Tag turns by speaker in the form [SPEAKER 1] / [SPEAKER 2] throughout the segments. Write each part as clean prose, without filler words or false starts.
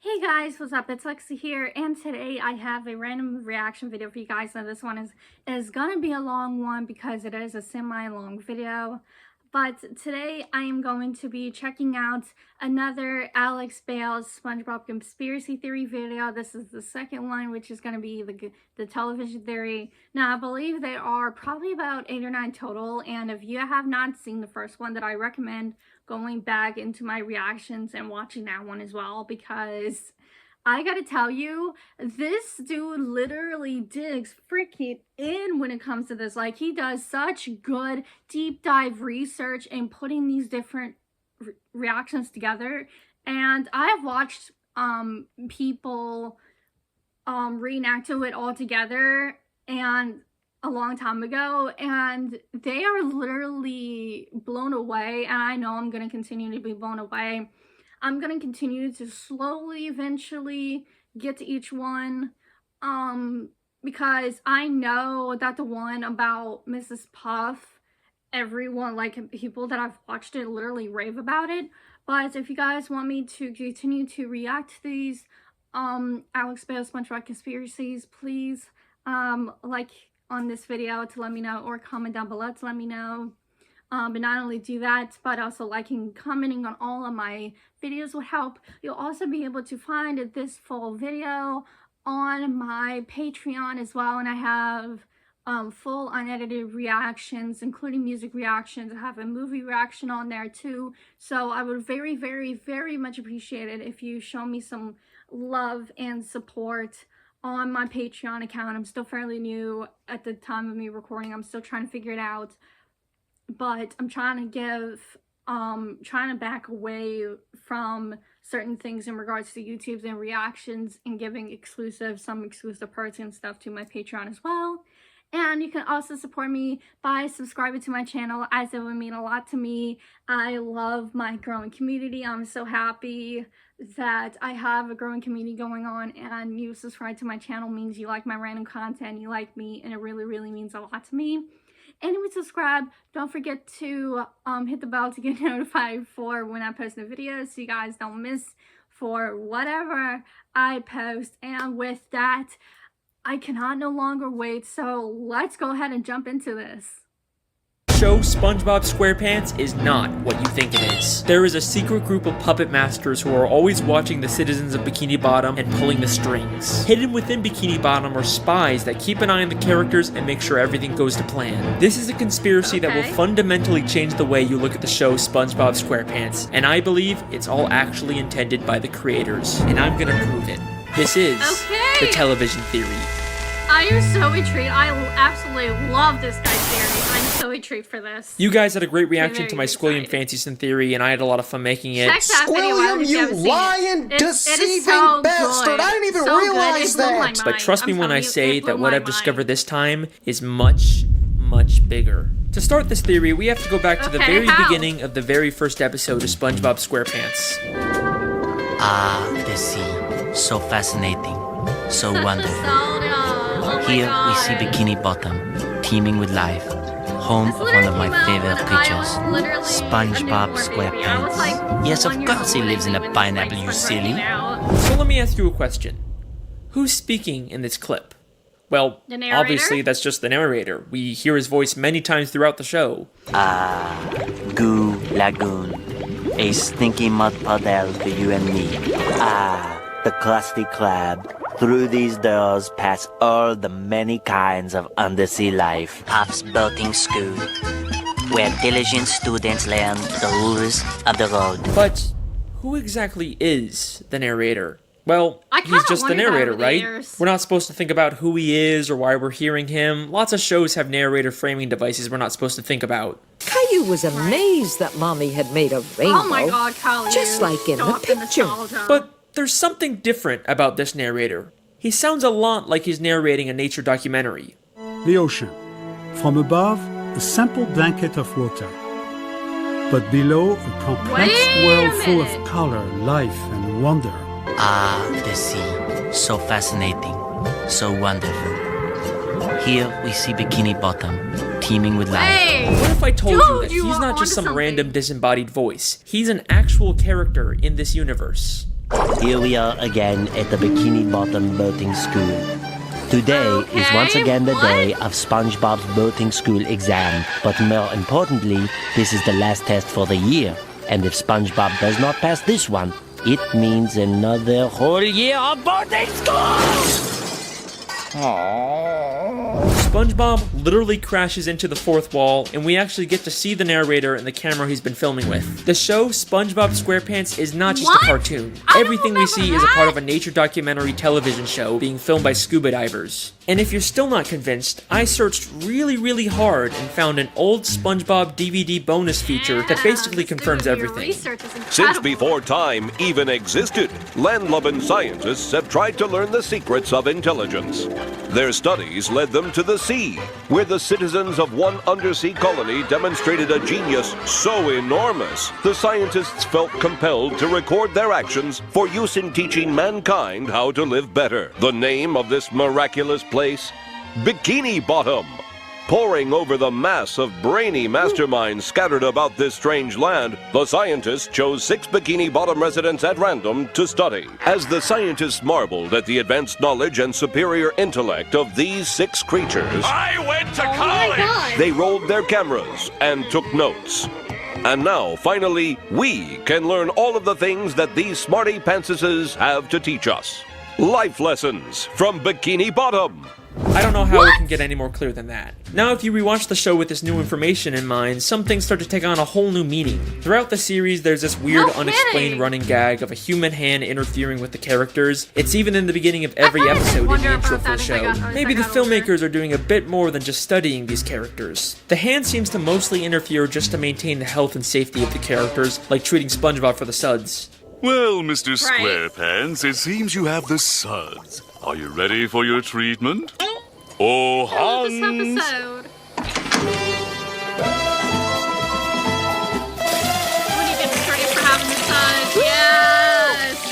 [SPEAKER 1] Hey guys, what's up? It's Alexcia here, and today I have a random reaction video for you guys. Now this one is gonna be a long one because it is a semi-long video. But today I am going to be checking out another Bale Spongebob conspiracy theory video. This is the second one, which is going to be the television theory. Now I believe there are probably about 8 or 9 total, and if you have not seen the first one, that I recommend going back into my reactions and watching that one as well, because I gotta tell you, this dude literally digs freaking in when it comes to this. Like, he does such good deep dive research in putting these different reactions together. And I have watched people reenact to it all together and a long time ago, and they are literally blown away, and I know I'm gonna continue to be blown away. I'm gonna continue to slowly eventually get to each one, because I know that the one about Mrs. Puff, everyone, like people that I've watched it, literally rave about it. But if you guys want me to continue to react to these Bale SpongeBob conspiracies, please like on this video to let me know, or comment down below to let me know. But not only do that, but also liking and commenting on all of my videos will help. You'll also be able to find this full video on my Patreon as well, and I have full unedited reactions, including music reactions. I have a movie reaction on there too, so I would very, very, very much appreciate it if you show me some love and support on my Patreon account. I'm still fairly new at the time of me recording. I'm still trying to figure it out. But I'm trying to back away from certain things in regards to YouTube's and reactions, and giving some exclusive perks and stuff to my Patreon as well. And you can also support me by subscribing to my channel, as it would mean a lot to me. I love my growing community. I'm so happy that I have a growing community going on, and you subscribe to my channel means you like my random content, you like me, and it really, really means a lot to me. And if you subscribe, don't forget to hit the bell to get notified for when I post new videos, so you guys don't miss for whatever I post. And with that, I cannot no longer wait, so let's go ahead and jump into this.
[SPEAKER 2] Show SpongeBob Squarepants is not what you think it is. There is a secret group of puppet masters who are always watching the citizens of Bikini Bottom and pulling the strings. Hidden within Bikini Bottom are spies that keep an eye on the characters and make sure everything goes to plan. This is a conspiracy that will fundamentally change the way you look at the show SpongeBob Squarepants, and I believe it's all actually intended by the creators, and I'm gonna prove it. This is the television theory.
[SPEAKER 1] I am so intrigued. I absolutely love this guy's theory. I'm so intrigued for this.
[SPEAKER 2] You guys had a great reaction to my Squilliam Fancyson theory, and I had a lot of fun making it.
[SPEAKER 1] Check that video out if you haven't seen it.
[SPEAKER 3] Lying, deceiving
[SPEAKER 1] so
[SPEAKER 3] bastard! I didn't even realize that!
[SPEAKER 2] But trust me when I say that what I've discovered this time is much, much bigger. To start this theory, we have to go back to the very beginning of the very first episode of SpongeBob Squarepants.
[SPEAKER 4] Ah, the sea. So fascinating. So wonderful. Here we see Bikini Bottom, teeming with life, home of one of my favorite creatures, SpongeBob Squarepants. Yes, of course he lives in a pineapple, you silly.
[SPEAKER 2] So let me ask you a question. Who's speaking in this clip? Well, obviously that's just the narrator. We hear his voice many times throughout the show.
[SPEAKER 4] Ah, Goo Lagoon, a stinky mud puddle for you and me. Ah, the Krusty Krab. Through these doors pass all the many kinds of undersea life. Puff's boating school, where diligent students learn the rules of the road.
[SPEAKER 2] But who exactly is the narrator? Well, he's just the narrator, right? We're not supposed to think about who he is or why we're hearing him. Lots of shows have narrator framing devices we're not supposed to think about.
[SPEAKER 5] Caillou was amazed that Mommy had made a rainbow.
[SPEAKER 1] Oh my God, Caillou.
[SPEAKER 5] Just like in the picture.
[SPEAKER 2] But there's something different about this narrator. He sounds a lot like he's narrating a nature documentary.
[SPEAKER 6] The ocean. From above, a simple blanket of water. But below, a complex world full of color, life, and wonder.
[SPEAKER 4] Ah, the sea. So fascinating. So wonderful. Here we see Bikini Bottom, teeming with life.
[SPEAKER 2] What if I told you that he's not just some random disembodied voice? He's an actual character in this universe.
[SPEAKER 4] Here we are again at the Bikini Bottom Boating School. Today is once again the day of SpongeBob's boating school exam, but more importantly, this is the last test for the year. And if SpongeBob does not pass this one, it means another whole year of boating school!
[SPEAKER 2] SpongeBob literally crashes into the fourth wall, and we actually get to see the narrator and the camera he's been filming with. The show SpongeBob Squarepants is not just a cartoon. Everything we see is a part of a nature documentary television show being filmed by scuba divers. And if you're still not convinced, I searched really hard and found an old SpongeBob DVD bonus feature that basically confirms everything.
[SPEAKER 7] Since before time even existed, land-loving scientists have tried to learn the secrets of intelligence. Their studies led them to the sea, where the citizens of one undersea colony demonstrated a genius so enormous, the scientists felt compelled to record their actions for use in teaching mankind how to live better. The name of this miraculous place? Bikini Bottom. Poring over the mass of brainy masterminds scattered about this strange land, the scientists chose 6 Bikini Bottom residents at random to study. As the scientists marveled at the advanced knowledge and superior intellect of these 6 creatures,
[SPEAKER 8] I went to college!
[SPEAKER 7] They rolled their cameras and took notes. And now, finally, we can learn all of the things that these smarty pantsuses have to teach us. Life lessons from Bikini Bottom.
[SPEAKER 2] I don't know how it can get any more clear than that. Now, if you rewatch the show with this new information in mind, some things start to take on a whole new meaning. Throughout the series, there's this weird, unexplained running gag of a human hand interfering with the characters. It's even in the beginning of every episode in the intro for the show. Maybe the filmmakers are doing a bit more than just studying these characters. The hand seems to mostly interfere just to maintain the health and safety of the characters, like treating SpongeBob for the suds.
[SPEAKER 8] Well, Mr. Squarepants, it seems you have the suds. Are you ready for your treatment? Oh, Hans!
[SPEAKER 1] This episode. When you get ready for having the suds. Yes!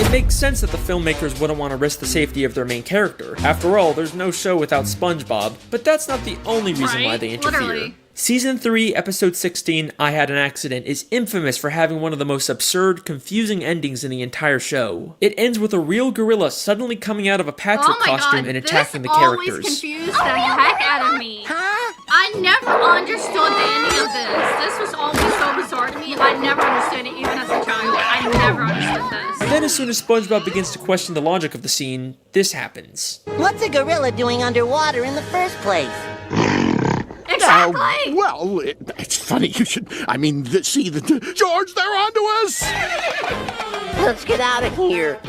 [SPEAKER 2] It makes sense that the filmmakers wouldn't want to risk the safety of their main character. After all, there's no show without SpongeBob, but that's not the only reason why they interfere.
[SPEAKER 1] Literally.
[SPEAKER 2] Season 3, Episode 16, I Had an Accident, is infamous for having one of the most absurd, confusing endings in the entire show. It ends with a real gorilla suddenly coming out of a Patrick costume and attacking the characters.
[SPEAKER 1] This always confused the heck out of me. I never understood the ending of this. This was always so bizarre to me. I never understood it, even as a child. I never understood this.
[SPEAKER 2] Then as soon as SpongeBob begins to question the logic of the scene, this happens.
[SPEAKER 9] What's a gorilla doing underwater in the first place?
[SPEAKER 1] Exactly!
[SPEAKER 10] Well, it's funny you should... I mean, see, George, they're onto us!
[SPEAKER 9] Let's get out of here.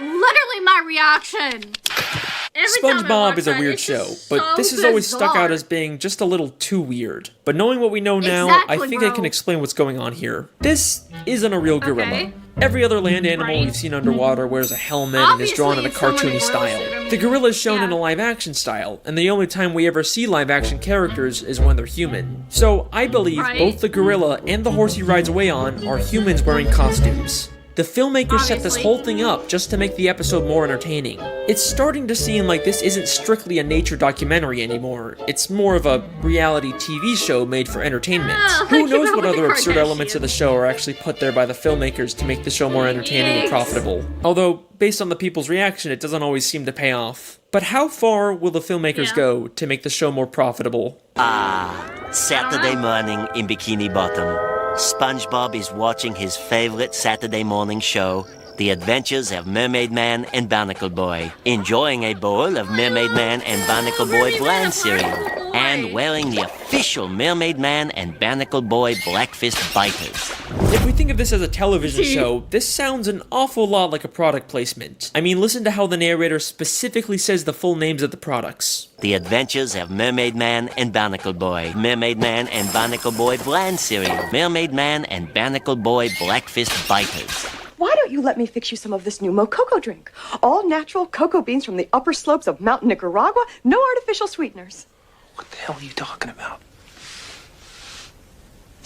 [SPEAKER 1] Literally my reaction.
[SPEAKER 2] SpongeBob is a weird show, but this has always stuck out as being just a little too weird. But knowing what we know now, I think I can explain what's going on here. This isn't a real gorilla. Every other land animal we've seen underwater wears a helmet and is drawn in a cartoony style. The gorilla is shown in a live-action style, and the only time we ever see live-action characters is when they're human. So I believe both the gorilla and the horse he rides away on are humans wearing costumes. The filmmakers set this whole thing up just to make the episode more entertaining. It's starting to seem like this isn't strictly a nature documentary anymore. It's more of a reality TV show made for entertainment. Who knows what other absurd elements of the show are actually put there by the filmmakers to make the show more entertaining and profitable. Although, based on the people's reaction, it doesn't always seem to pay off. But how far will the filmmakers go to make the show more profitable?
[SPEAKER 4] Saturday morning in Bikini Bottom. SpongeBob is watching his favorite Saturday morning show, The Adventures of Mermaid Man and Barnacle Boy, enjoying a bowl of Mermaid Man and Barnacle Boy bland cereal, and wearing the official Mermaid Man and Barnacle Boy Black Fist biters.
[SPEAKER 2] If we think of this as a television show, this sounds an awful lot like a product placement. I mean, listen to how the narrator specifically says the full names of the products.
[SPEAKER 4] The Adventures of Mermaid Man and Barnacle Boy, Mermaid Man and Barnacle Boy bland cereal, Mermaid Man and Barnacle Boy Black Fist biters.
[SPEAKER 11] Why don't you let me fix you some of this new Mococo drink? All natural cocoa beans from the upper slopes of Mountain Nicaragua, no artificial sweeteners.
[SPEAKER 3] What the hell are you talking about?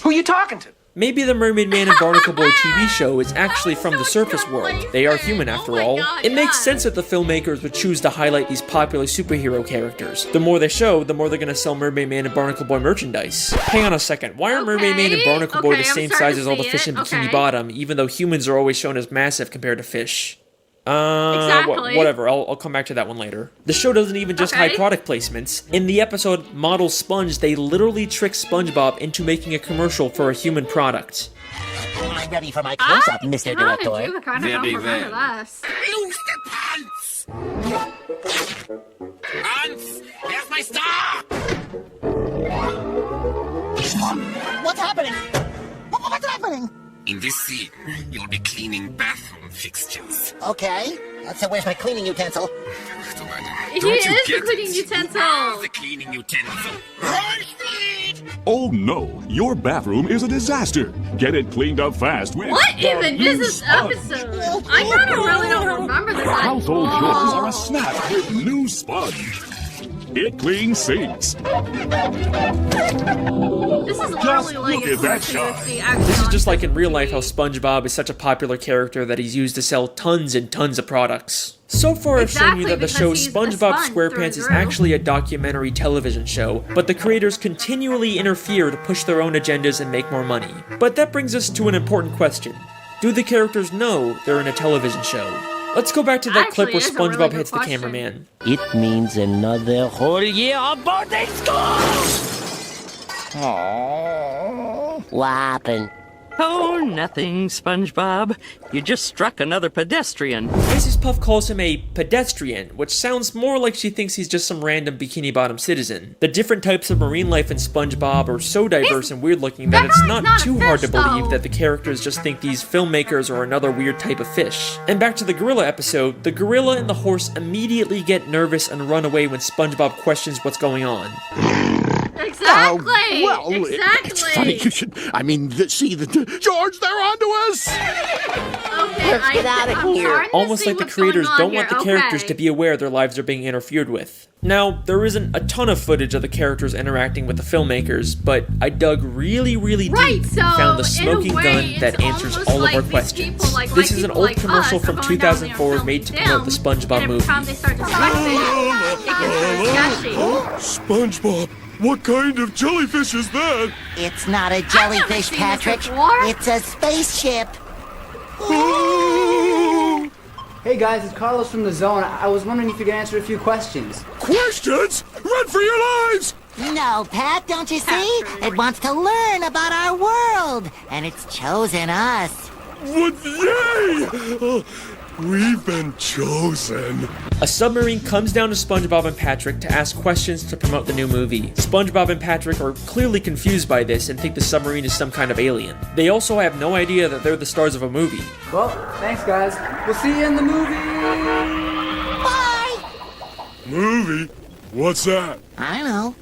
[SPEAKER 3] Who are you talking to?
[SPEAKER 2] Maybe the Mermaid Man and Barnacle Boy TV show is actually from the surface world. They are human after all. It makes sense that the filmmakers would choose to highlight these popular superhero characters. The more they show, the more they're gonna sell Mermaid Man and Barnacle Boy merchandise. Hang on a second, why are Mermaid Man and Barnacle Boy the same size as all the fish in Bikini Bottom, even though humans are always shown as massive compared to fish? Whatever, I'll come back to that one later. The show doesn't even just hide product placements. In the episode Model Sponge, they literally trick SpongeBob into making a commercial for a human product.
[SPEAKER 9] I'm ready for my close-up, Mr. Director.
[SPEAKER 10] Lose the pants! Pants! There's my star!
[SPEAKER 9] What's happening? What's happening?
[SPEAKER 10] In this scene, you'll be cleaning bathroom fixtures.
[SPEAKER 9] Okay. So where's my cleaning utensil?
[SPEAKER 1] He is the cleaning utensil!
[SPEAKER 10] The cleaning utensil.
[SPEAKER 8] Oh no, your bathroom is a disaster. Get it cleaned up fast with
[SPEAKER 1] What even is this episode? I kind of really don't remember this anymore.
[SPEAKER 8] Household chores are a snap with new Sponge. It cleans sinks.
[SPEAKER 1] This is literally like a
[SPEAKER 2] This is just like in real life how SpongeBob is such a popular character that he's used to sell tons and tons of products. So far I've shown you that the show SpongeBob Squarepants is actually a documentary television show, but the creators continually interfere to push their own agendas and make more money. But that brings us to an important question. Do the characters know they're in a television show? Let's go back to that clip where SpongeBob hits the cameraman.
[SPEAKER 4] It means another whole year of boarding school! What happened?
[SPEAKER 12] Oh, nothing, SpongeBob. You just struck another pedestrian.
[SPEAKER 2] Mrs. Puff calls him a pedestrian, which sounds more like she thinks he's just some random Bikini Bottom citizen. The different types of marine life in SpongeBob are so diverse and weird looking that it's not too hard to believe that the characters just think these filmmakers are another weird type of fish. And back to the gorilla episode, the gorilla and the horse immediately get nervous and run away when SpongeBob questions what's going on.
[SPEAKER 1] Exactly!
[SPEAKER 10] It's funny you should... I mean, see, George, they're onto us!
[SPEAKER 1] Okay,
[SPEAKER 9] Let's get out of here.
[SPEAKER 2] Almost like the creators don't want the characters to be aware their lives are being interfered with. Now, there isn't a ton of footage of the characters interacting with the filmmakers, but I dug really deep and found the smoking gun that answers all of our questions. This is an old commercial from 2004 made to promote the SpongeBob movie.
[SPEAKER 8] SpongeBob, what kind of jellyfish is that?
[SPEAKER 9] It's not a jellyfish, Patrick. It's a spaceship.
[SPEAKER 13] Hey guys, it's Carlos from the Zone. I was wondering if you could answer a few questions.
[SPEAKER 8] Questions? Run for your lives!
[SPEAKER 9] No, Pat, don't you see? It wants to learn about our world, and it's chosen us.
[SPEAKER 8] What? Yay! We've been chosen.
[SPEAKER 2] A submarine comes down to SpongeBob and Patrick to ask questions to promote the new movie. SpongeBob and Patrick are clearly confused by this and think the submarine is some kind of alien. They also have no idea that they're the stars of a movie.
[SPEAKER 13] Well, thanks guys. We'll see you in the movie!
[SPEAKER 9] Bye!
[SPEAKER 8] Movie? What's that?
[SPEAKER 9] I know.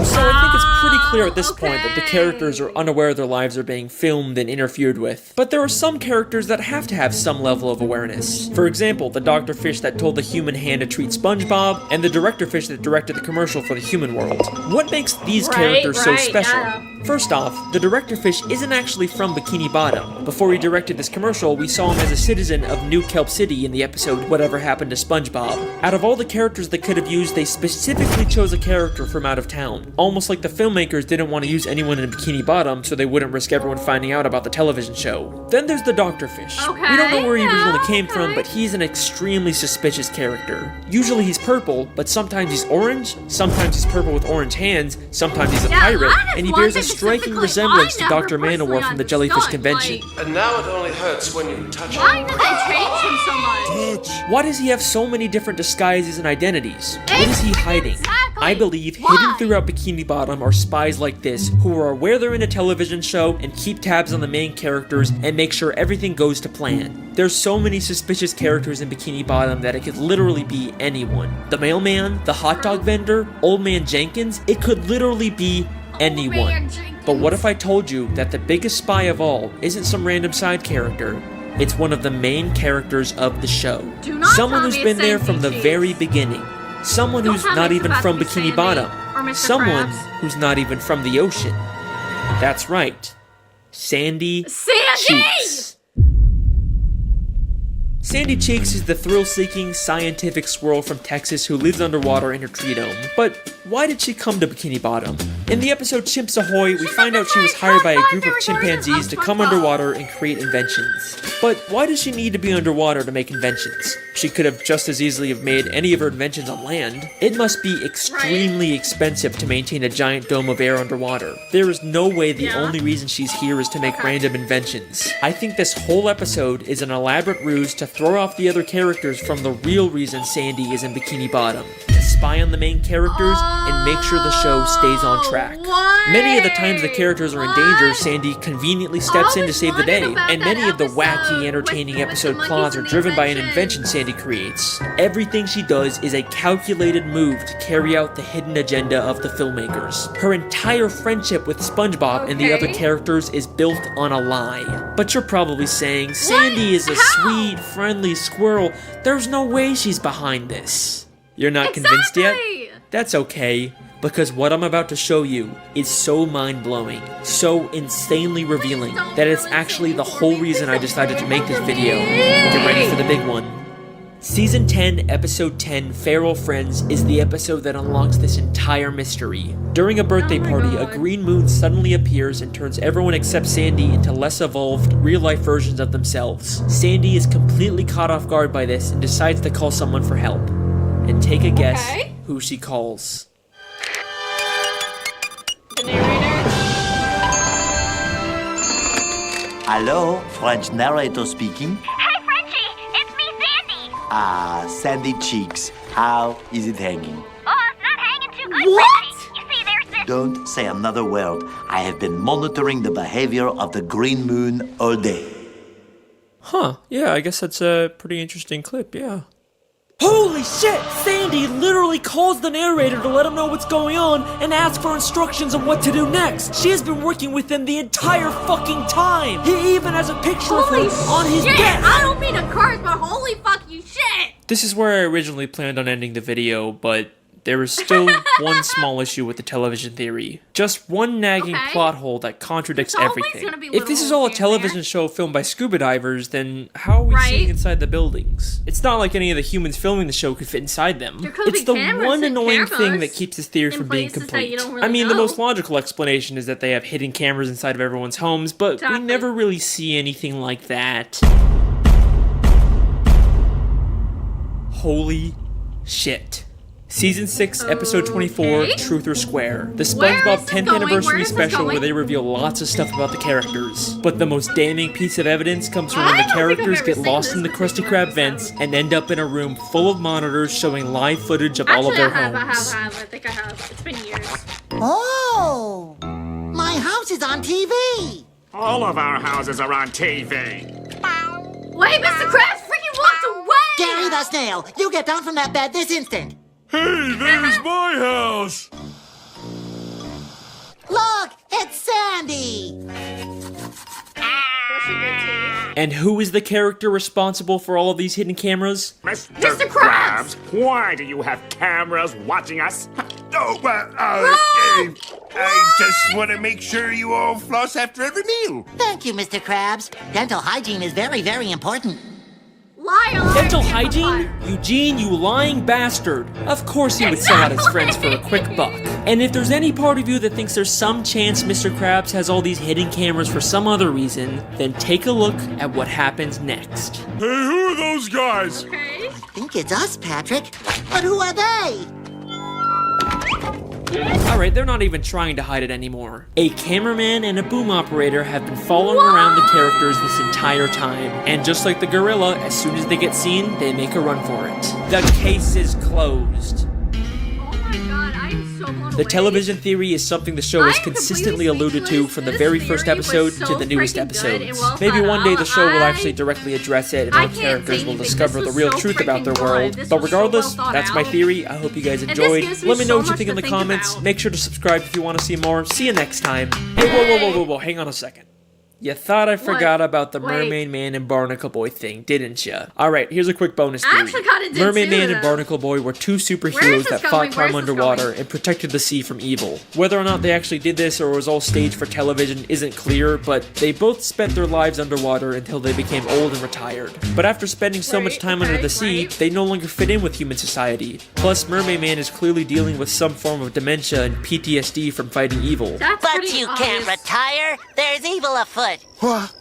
[SPEAKER 2] So I think it's pretty clear at this point that the characters are unaware their lives are being filmed and interfered with. But there are some characters that have to have some level of awareness. For example, the Dr. Fish that told the human hand to treat SpongeBob, and the Director Fish that directed the commercial for the human world. What makes these characters so special? First off, the Director Fish isn't actually from Bikini Bottom. Before he directed this commercial, we saw him as a citizen of New Kelp City in the episode Whatever Happened to SpongeBob. Out of all the characters they could have used, they specifically chose a character from out of town. Almost like the filmmakers didn't want to use anyone in Bikini Bottom so they wouldn't risk everyone finding out about the television show. Then there's the Dr. Fish. We don't know where he originally came from, but he's an extremely suspicious character. Usually he's purple, but sometimes he's orange, sometimes he's purple with orange hands, sometimes he's a pirate, and he bears a striking resemblance to Dr. Manowar from the Jellyfish Convention.
[SPEAKER 14] And now it only hurts when you touch it.
[SPEAKER 1] Why did they change him so much?
[SPEAKER 2] Why does he have so many different disguises and identities? What is he hiding? I believe hidden throughout Bikini Bottom are spies like this, who are aware they're in a television show and keep tabs on the main characters and make sure everything goes to plan. There's so many suspicious characters in Bikini Bottom that it could literally be anyone. The mailman, the hot dog vendor, Old Man Jenkins, it could literally be anyone. But what if I told you that the biggest spy of all isn't some random side character? It's one of the main characters of the show. Someone who's been there from the very beginning. Someone who's not even from Bikini Bottom.
[SPEAKER 1] Or Mr.
[SPEAKER 2] Someone
[SPEAKER 1] Krabs.
[SPEAKER 2] who's not even from the ocean. That's right. Sandy Cheeks. Sandy Cheeks is the thrill-seeking, scientific squirrel from Texas who lives underwater in her tree dome. But why did she come to Bikini Bottom? In the episode Chimps Ahoy, we find out she was hired by a group of chimpanzees to come underwater and create inventions. But why does she need to be underwater to make inventions? She could have just as easily have made any of her inventions on land. It must be extremely expensive to maintain a giant dome of air underwater. There is no way the only reason she's here is to make random inventions. I think this whole episode is an elaborate ruse to throw off the other characters from the real reason Sandy is in Bikini Bottom. To spy on the main characters and make sure the show stays on track. Many of the times the characters are in danger, Sandy conveniently steps in to save the day, and many of the wacky, entertaining episode plots are driven by an invention Sandy creates. Everything she does is a calculated move to carry out the hidden agenda of the filmmakers. Her entire friendship with SpongeBob and the other characters is built on a lie. But you're probably saying, Sandy is a sweet, friendly squirrel. There's no way she's behind this. You're not convinced yet? That's okay, because what I'm about to show you is so mind-blowing, so insanely revealing, that it's actually the whole reason I decided to make this video. Get ready for the big one. Season 10, Episode 10, Feral Friends, is the episode that unlocks this entire mystery. During a birthday party, a green moon suddenly appears and turns everyone except Sandy into less evolved, real-life versions of themselves. Sandy is completely caught off guard by this and decides to call someone for help. And take a guess who she calls.
[SPEAKER 1] The narrator?
[SPEAKER 4] Hello, French narrator speaking.
[SPEAKER 15] Hey, Frenchie! It's me, Sandy!
[SPEAKER 4] Ah, Sandy Cheeks. How is it hanging?
[SPEAKER 15] Oh, it's not hanging too good, Frenchie. You see, there's this...
[SPEAKER 4] Don't say another word. I have been monitoring the behavior of the green moon all day.
[SPEAKER 2] Huh, yeah, I guess that's a pretty interesting clip, yeah. Holy shit! Sandy literally calls the narrator to let him know what's going on and asks for instructions on what to do next. She has been working with him the entire fucking time. He even has a picture of her on his desk.
[SPEAKER 1] I don't mean a curse, but holy fucking shit!
[SPEAKER 2] This is where I originally planned on ending the video, but there is still one small issue with the television theory. Just one nagging plot hole that contradicts everything. If this is all a television show filmed by scuba divers, then how are we seeing inside the buildings? It's not like any of the humans filming the show could fit inside them. It's the one annoying thing that keeps this theory from being complete. I mean, the most logical explanation is that they have hidden cameras inside of everyone's homes, but we never really see anything like that. Holy shit. Season 6, Episode 24, Truth or Square. The SpongeBob 10th anniversary special where they reveal lots of stuff about the characters. But the most damning piece of evidence comes from when the characters get lost in the Krusty Krab vents and end up in a room full of monitors showing live footage of all of their homes.
[SPEAKER 1] I think I have. It's been years.
[SPEAKER 9] Oh! My house is on TV!
[SPEAKER 16] All of our houses are on TV.
[SPEAKER 1] Wait, Mr. Krabs freaking walked away!
[SPEAKER 9] Gary the Snail, you get down from that bed this instant!
[SPEAKER 8] Hey, there's my house!
[SPEAKER 9] Look, it's Sandy!
[SPEAKER 2] And who is the character responsible for all of these hidden cameras?
[SPEAKER 16] Mr. Krabs, why do you have cameras watching us?
[SPEAKER 10] Oh, I just want to make sure you all floss after every meal.
[SPEAKER 9] Thank you, Mr. Krabs. Dental hygiene is very, very important.
[SPEAKER 1] Liar!
[SPEAKER 2] Dental hygiene? Eugene, you lying bastard. Of course he would sell out his friends for a quick buck. And if there's any part of you that thinks there's some chance Mr. Krabs has all these hidden cameras for some other reason, then take a look at what happens next.
[SPEAKER 8] Hey, who are those guys?
[SPEAKER 9] I think it's us, Patrick. But who are they?
[SPEAKER 2] Alright, they're not even trying to hide it anymore. A cameraman and a boom operator have been following around the characters this entire time. And just like the gorilla, as soon as they get seen, they make a run for it. The case is closed. The television theory is something the show has consistently alluded to from the very first episode to the newest episodes. Maybe one day the show will actually directly address it and our characters will discover the real truth about their world. But regardless, that's my theory. I hope you guys enjoyed. Let me know what you think in the comments. Make sure to subscribe if you want to see more. See you next time. Hey, whoa, hang on a second. You thought I forgot about the Mermaid Man and Barnacle Boy thing, didn't ya? Alright, here's a quick bonus theory.
[SPEAKER 1] I actually kinda did
[SPEAKER 2] Mermaid
[SPEAKER 1] too,
[SPEAKER 2] Man and
[SPEAKER 1] though.
[SPEAKER 2] Barnacle Boy were two superheroes that fought crime underwater and protected the sea from evil. Whether or not they actually did this or was all staged for television isn't clear, but they both spent their lives underwater until they became old and retired. But after spending so much time under the sea, they no longer fit in with human society. Plus, Mermaid Man is clearly dealing with some form of dementia and PTSD from fighting evil.
[SPEAKER 9] But you can't retire. There's evil afoot.
[SPEAKER 10] What?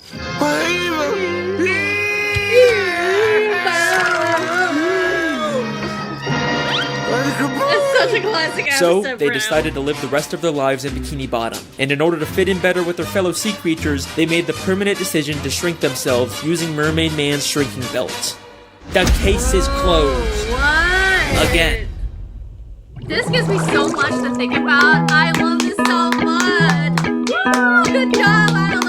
[SPEAKER 1] It's such a classic
[SPEAKER 2] So,
[SPEAKER 1] episode,
[SPEAKER 2] they
[SPEAKER 1] bro.
[SPEAKER 2] decided to live the rest of their lives in Bikini Bottom. And in order to fit in better with their fellow sea creatures, they made the permanent decision to shrink themselves using Mermaid Man's shrinking belt. The case is closed.
[SPEAKER 1] What?
[SPEAKER 2] Again.
[SPEAKER 1] This gives me so much to think about. I love this so much. Woo! Good job, Alexcia.